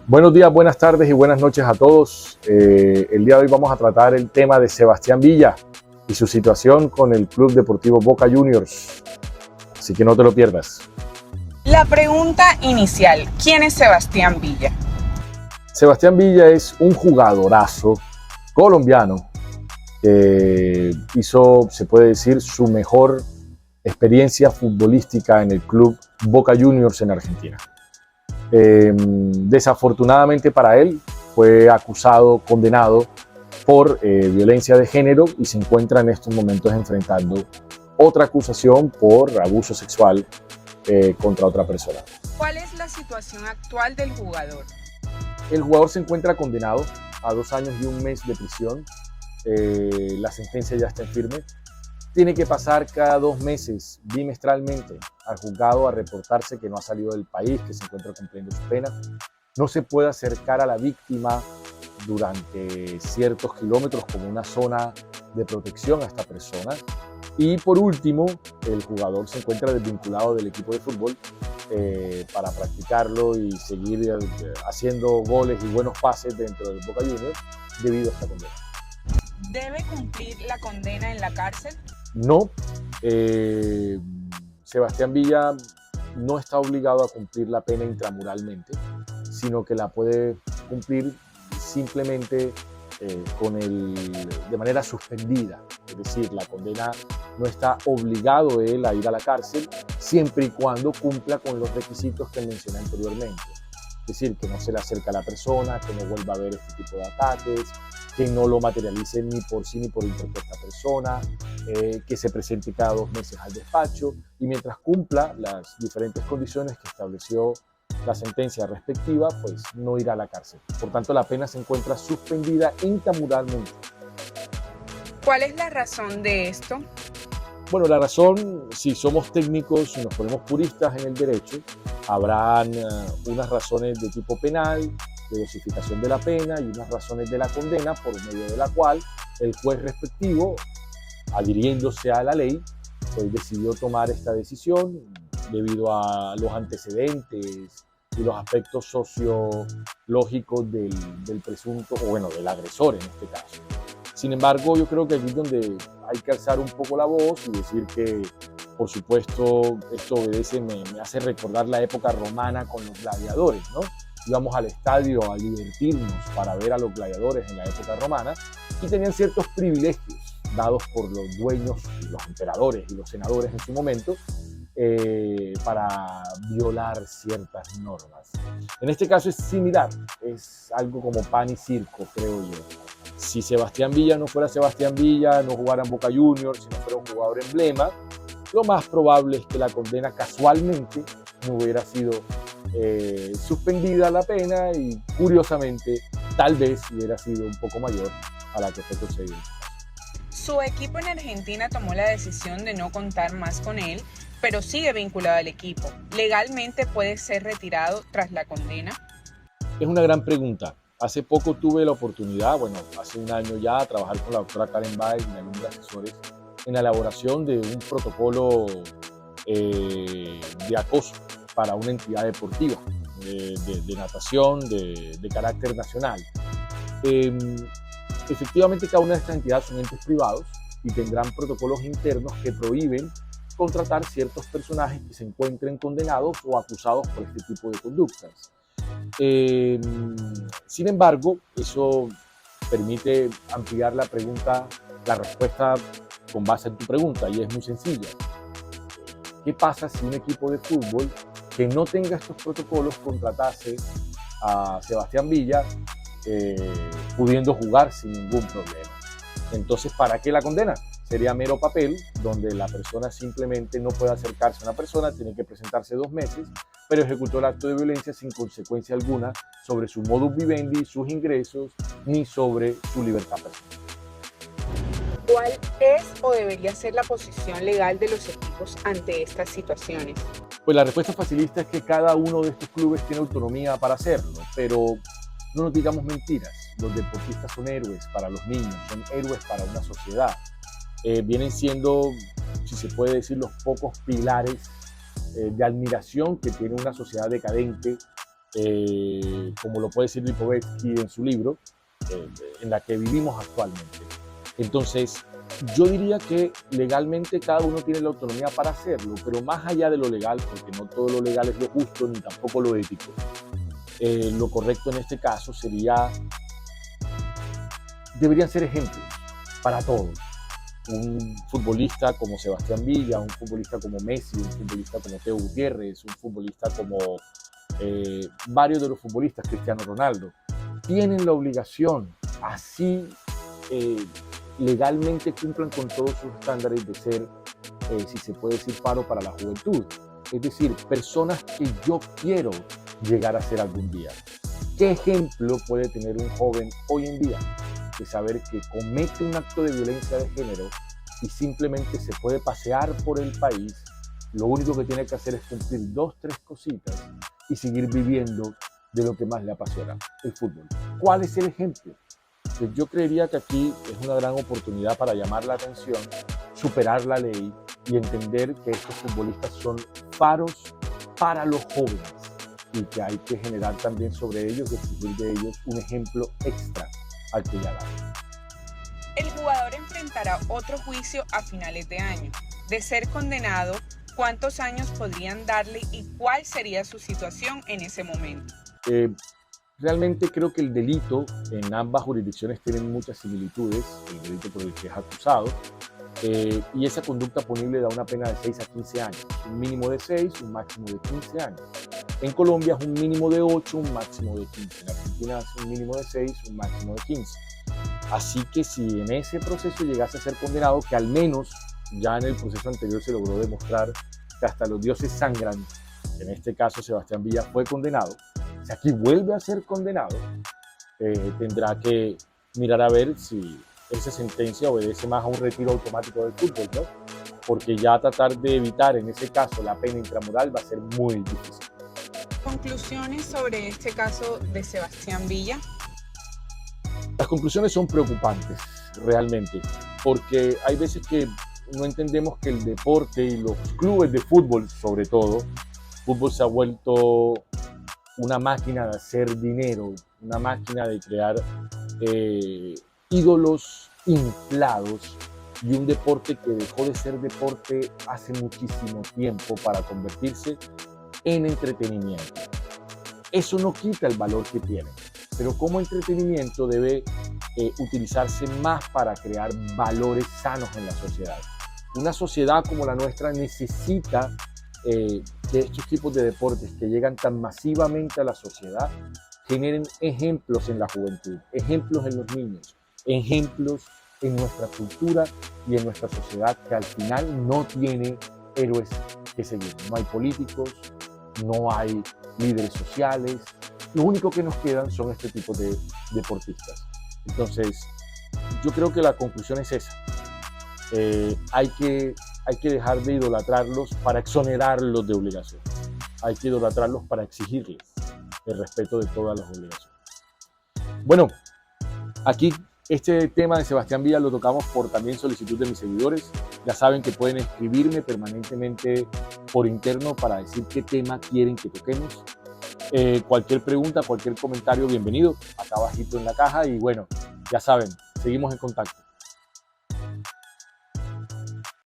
Buenos días, buenas tardes y buenas noches a todos. El día de hoy vamos a tratar el tema de Sebastián Villa y su situación con el Club Deportivo Boca Juniors. Así que no te lo pierdas. La pregunta inicial, ¿quién es Sebastián Villa? Sebastián Villa es un jugadorazo colombiano que hizo, se puede decir, su mejor experiencia futbolística en el Club Boca Juniors en Argentina. Desafortunadamente para él fue acusado, condenado por violencia de género y se encuentra en estos momentos enfrentando otra acusación por abuso sexual contra otra persona. ¿Cuál es la situación actual del jugador? El jugador se encuentra condenado a 2 años y 1 mes de prisión. La sentencia ya está en firme. Tiene que pasar cada 2 meses, bimestralmente, al juzgado a reportarse que no ha salido del país, que se encuentra cumpliendo su pena. No se puede acercar a la víctima durante ciertos kilómetros como una zona de protección a esta persona. Y por último, el jugador se encuentra desvinculado del equipo de fútbol para practicarlo y seguir haciendo goles y buenos pases dentro del Boca Juniors debido a esta condena. ¿Debe cumplir la condena en la cárcel? No, Sebastián Villa no está obligado a cumplir la pena intramuralmente, sino que la puede cumplir simplemente de manera suspendida. Es decir, la condena no está obligado él a ir a la cárcel siempre y cuando cumpla con los requisitos que mencioné anteriormente. Es decir, que no se le acerque a la persona, que no vuelva a ver este tipo de ataques, que no lo materialice ni por sí ni por interpuesta persona, que se presente cada 2 meses al despacho y mientras cumpla las diferentes condiciones que estableció la sentencia respectiva, pues no irá a la cárcel. Por tanto, la pena se encuentra suspendida intramuralmente. ¿Cuál es la razón de esto? Bueno, la razón, si somos técnicos y nos ponemos puristas en el derecho, habrán unas razones de tipo penal, de dosificación de la pena y unas razones de la condena por medio de la cual el juez respectivo, adhiriéndose a la ley, pues decidió tomar esta decisión debido a los antecedentes y los aspectos sociológicos del presunto, o bueno, del agresor en este caso. Sin embargo, yo creo que aquí es donde hay que alzar un poco la voz y decir que, por supuesto, esto obedece, me hace recordar la época romana con los gladiadores, ¿no? Íbamos al estadio a divertirnos para ver a los gladiadores en la época romana y tenían ciertos privilegios dados por los dueños, los emperadores y los senadores en su momento para violar ciertas normas. En este caso es similar, es algo como pan y circo, creo yo. Si Sebastián Villa no fuera Sebastián Villa, no jugara en Boca Juniors, si no fuera un jugador emblema, lo más probable es que la condena casualmente no hubiera sido suspendida la pena y curiosamente tal vez hubiera sido un poco mayor a la que fue concedida. Su equipo en Argentina tomó la decisión de no contar más con él, pero sigue vinculado al equipo. ¿Legalmente puede ser retirado tras la condena? Es una gran pregunta. Hace poco tuve la oportunidad, bueno, hace 1 año ya, de trabajar con la doctora Karen Baez y mi alumno de asesores en la elaboración de un protocolo de acoso para una entidad deportiva de natación de carácter nacional. Efectivamente, cada una de estas entidades son entes privados y tendrán protocolos internos que prohíben contratar ciertos personajes que se encuentren condenados o acusados por este tipo de conductas. Sin embargo, eso permite ampliar la pregunta, la respuesta con base en tu pregunta, y es muy sencilla. ¿Qué pasa si un equipo de fútbol que no tenga estos protocolos contratase a Sebastián Villa pudiendo jugar sin ningún problema? Entonces, ¿para qué la condena? Sería mero papel, donde la persona simplemente no puede acercarse a una persona, tiene que presentarse 2 meses, pero ejecutó el acto de violencia sin consecuencia alguna sobre su modus vivendi, sus ingresos, ni sobre su libertad personal. ¿Cuál es o debería ser la posición legal de los equipos ante estas situaciones? Pues la respuesta facilista es que cada uno de estos clubes tiene autonomía para hacerlo, pero no nos digamos mentiras. Los deportistas son héroes para los niños, son héroes para una sociedad. Vienen siendo, si se puede decir, los pocos pilares de admiración que tiene una sociedad decadente como lo puede decir Lipovetsky en su libro, en la que vivimos actualmente. Entonces, yo diría que legalmente cada uno tiene la autonomía para hacerlo, pero más allá de lo legal, porque no todo lo legal es lo justo ni tampoco lo ético, lo correcto en este caso deberían ser ejemplos para todos. Un futbolista como Sebastián Villa, un futbolista como Messi, un futbolista como Teo Gutiérrez, un futbolista como varios de los futbolistas, Cristiano Ronaldo, tienen la obligación, así legalmente cumplan con todos sus estándares, de ser, si se puede decir, faro para la juventud. Es decir, personas que yo quiero llegar a ser algún día. ¿Qué ejemplo puede tener un joven hoy en día de saber que comete un acto de violencia de género y simplemente se puede pasear por el país? Lo único que tiene que hacer es cumplir 2, 3 cositas y seguir viviendo de lo que más le apasiona, el fútbol. ¿Cuál es el ejemplo? Pues yo creería que aquí es una gran oportunidad para llamar la atención, superar la ley y entender que estos futbolistas son faros para los jóvenes y que hay que generar también sobre ellos y exigir de ellos un ejemplo extra al que ya dan. El jugador enfrentará otro juicio a finales de año. De ser condenado, ¿cuántos años podrían darle y cuál sería su situación en ese momento? Realmente creo que el delito en ambas jurisdicciones tienen muchas similitudes, el delito por el que es acusado, y esa conducta punible da una pena de 6 a 15 años, un mínimo de 6, un máximo de 15 años. En Colombia es un mínimo de 8, un máximo de 15. En Argentina es un mínimo de 6, un máximo de 15. Así que si en ese proceso llegase a ser condenado, que al menos ya en el proceso anterior se logró demostrar que hasta los dioses sangran, en este caso Sebastián Villa fue condenado, si aquí vuelve a ser condenado, tendrá que mirar a ver si esa sentencia obedece más a un retiro automático del fútbol, ¿no? Porque ya tratar de evitar en ese caso la pena intramural va a ser muy difícil. ¿Conclusiones sobre este caso de Sebastián Villa? Las conclusiones son preocupantes, realmente, porque hay veces que no entendemos que el deporte y los clubes de fútbol, sobre todo, el fútbol se ha vuelto una máquina de hacer dinero, una máquina de crear ídolos inflados, y un deporte que dejó de ser deporte hace muchísimo tiempo para convertirse en entretenimiento. Eso no quita el valor que tiene, pero como entretenimiento debe utilizarse más para crear valores sanos en la sociedad. Una sociedad como la nuestra necesita que estos tipos de deportes que llegan tan masivamente a la sociedad generen ejemplos en la juventud, ejemplos en los niños, ejemplos en nuestra cultura y en nuestra sociedad, que al final no tiene héroes que seguir. No hay políticos, no hay líderes sociales, lo único que nos quedan son este tipo de deportistas. Entonces, yo creo que la conclusión es esa. Hay que dejar de idolatrarlos para exonerarlos de obligaciones. Hay que idolatrarlos para exigirles el respeto de todas las obligaciones. Bueno, aquí este tema de Sebastián Villa lo tocamos por también solicitud de mis seguidores. Ya saben que pueden escribirme permanentemente por interno para decir qué tema quieren que toquemos. Cualquier pregunta, cualquier comentario, bienvenido. Acá abajito en la caja y bueno, ya saben, seguimos en contacto.